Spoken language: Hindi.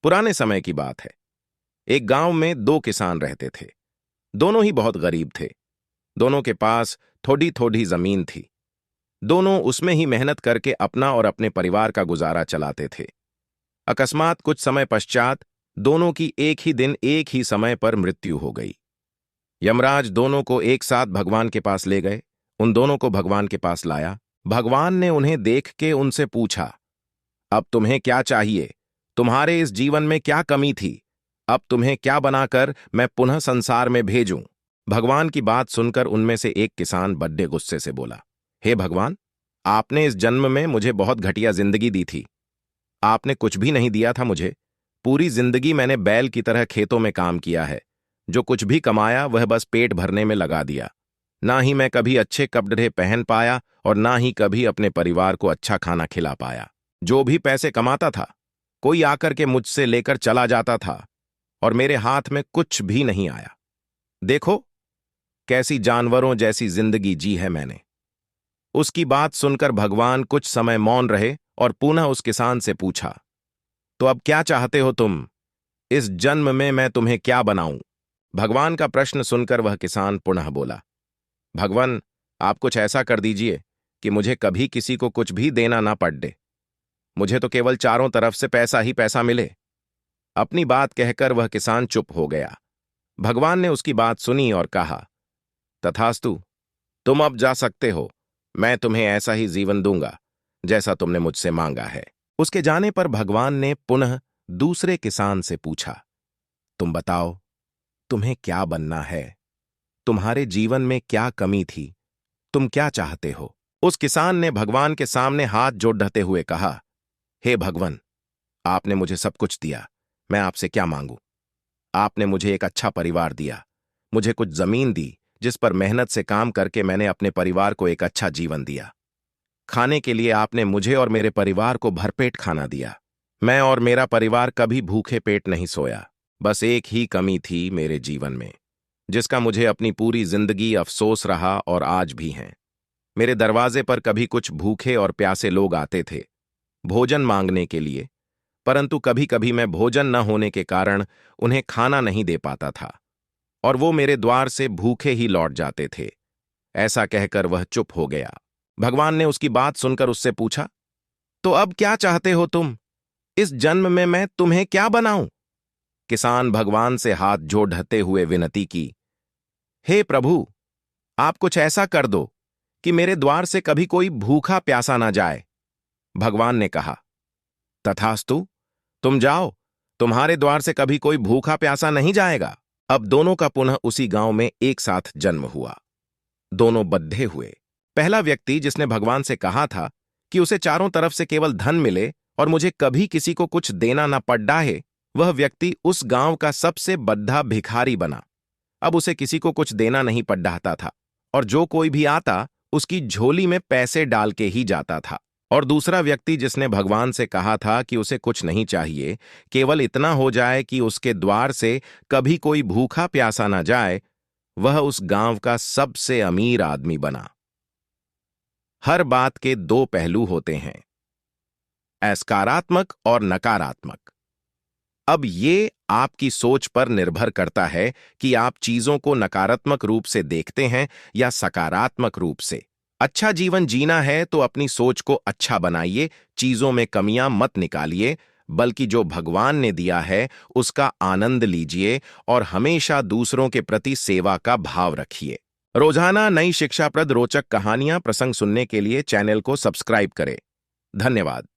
पुराने समय की बात है। एक गांव में दो किसान रहते थे। दोनों ही बहुत गरीब थे। दोनों के पास थोड़ी थोड़ी जमीन थी। दोनों उसमें ही मेहनत करके अपना और अपने परिवार का गुजारा चलाते थे। अकस्मात कुछ समय पश्चात दोनों की एक ही दिन एक ही समय पर मृत्यु हो गई। यमराज दोनों को एक साथ भगवान के पास ले गए। उन दोनों को भगवान के पास लाया। भगवान ने उन्हें देख के उनसे पूछा, अब तुम्हें क्या चाहिए? तुम्हारे इस जीवन में क्या कमी थी? अब तुम्हें क्या बनाकर मैं पुनः संसार में भेजूं? भगवान की बात सुनकर उनमें से एक किसान बड़े गुस्से से बोला, हे भगवान, आपने इस जन्म में मुझे बहुत घटिया जिंदगी दी थी। आपने कुछ भी नहीं दिया था मुझे। पूरी जिंदगी मैंने बैल की तरह खेतों में काम किया है। जो कुछ भी कमाया वह बस पेट भरने में लगा दिया। ना ही मैं कभी अच्छे कपड़े पहन पाया और ना ही कभी अपने परिवार को अच्छा खाना खिला पाया। जो भी पैसे कमाता था, कोई आकर के मुझसे लेकर चला जाता था और मेरे हाथ में कुछ भी नहीं आया। देखो, कैसी जानवरों जैसी जिंदगी जी है मैंने। उसकी बात सुनकर भगवान कुछ समय मौन रहे और पुनः उस किसान से पूछा, तो अब क्या चाहते हो तुम? इस जन्म में मैं तुम्हें क्या बनाऊं? भगवान का प्रश्न सुनकर वह किसान पुनः बोला, भगवान, आप कुछ ऐसा कर दीजिए कि मुझे कभी किसी को कुछ भी देना ना पड़े। मुझे तो केवल चारों तरफ से पैसा ही पैसा मिले। अपनी बात कहकर वह किसान चुप हो गया। भगवान ने उसकी बात सुनी और कहा, तथास्तु, तुम अब जा सकते हो। मैं तुम्हें ऐसा ही जीवन दूंगा जैसा तुमने मुझसे मांगा है। उसके जाने पर भगवान ने पुनः दूसरे किसान से पूछा, तुम बताओ, तुम्हें क्या बनना है? तुम्हारे जीवन में क्या कमी थी? तुम क्या चाहते हो? उस किसान ने भगवान के सामने हाथ जोड़ते हुए कहा, हे भगवान, आपने मुझे सब कुछ दिया। मैं आपसे क्या मांगू? आपने मुझे एक अच्छा परिवार दिया। मुझे कुछ जमीन दी जिस पर मेहनत से काम करके मैंने अपने परिवार को एक अच्छा जीवन दिया। खाने के लिए आपने मुझे और मेरे परिवार को भरपेट खाना दिया। मैं और मेरा परिवार कभी भूखे पेट नहीं सोया। बस एक ही कमी थी मेरे जीवन में, जिसका मुझे अपनी पूरी जिंदगी अफसोस रहा और आज भी है। मेरे दरवाजे पर कभी कुछ भूखे और प्यासे लोग आते थे भोजन मांगने के लिए, परंतु कभी कभी मैं भोजन न होने के कारण उन्हें खाना नहीं दे पाता था और वो मेरे द्वार से भूखे ही लौट जाते थे। ऐसा कहकर वह चुप हो गया। भगवान ने उसकी बात सुनकर उससे पूछा, तो अब क्या चाहते हो तुम? इस जन्म में मैं तुम्हें क्या बनाऊं? किसान भगवान से हाथ जोड़ते हुए विनती की, हे प्रभु, आप कुछ ऐसा कर दो कि मेरे द्वार से कभी कोई भूखा प्यासा ना जाए। भगवान ने कहा, तथास्तु, तुम जाओ। तुम्हारे द्वार से कभी कोई भूखा प्यासा नहीं जाएगा। अब दोनों का पुनः उसी गांव में एक साथ जन्म हुआ। दोनों बद्धे हुए। पहला व्यक्ति जिसने भगवान से कहा था कि उसे चारों तरफ से केवल धन मिले और मुझे कभी किसी को कुछ देना ना पड़ा है, वह व्यक्ति उस गांव का सबसे बद्धा भिखारी बना। अब उसे किसी को कुछ देना नहीं पड़ता था और जो कोई भी आता उसकी झोली में पैसे डाल के ही जाता था। और दूसरा व्यक्ति जिसने भगवान से कहा था कि उसे कुछ नहीं चाहिए, केवल इतना हो जाए कि उसके द्वार से कभी कोई भूखा प्यासा ना जाए, वह उस गांव का सबसे अमीर आदमी बना। हर बात के दो पहलू होते हैं, सकारात्मक और नकारात्मक। अब ये आपकी सोच पर निर्भर करता है कि आप चीजों को नकारात्मक रूप से देखते हैं या सकारात्मक रूप से। अच्छा जीवन जीना है तो अपनी सोच को अच्छा बनाइए, चीजों में कमियां मत निकालिए, बल्कि जो भगवान ने दिया है उसका आनंद लीजिए और हमेशा दूसरों के प्रति सेवा का भाव रखिए। रोजाना नई शिक्षाप्रद रोचक कहानियां प्रसंग सुनने के लिए चैनल को सब्सक्राइब करें। धन्यवाद।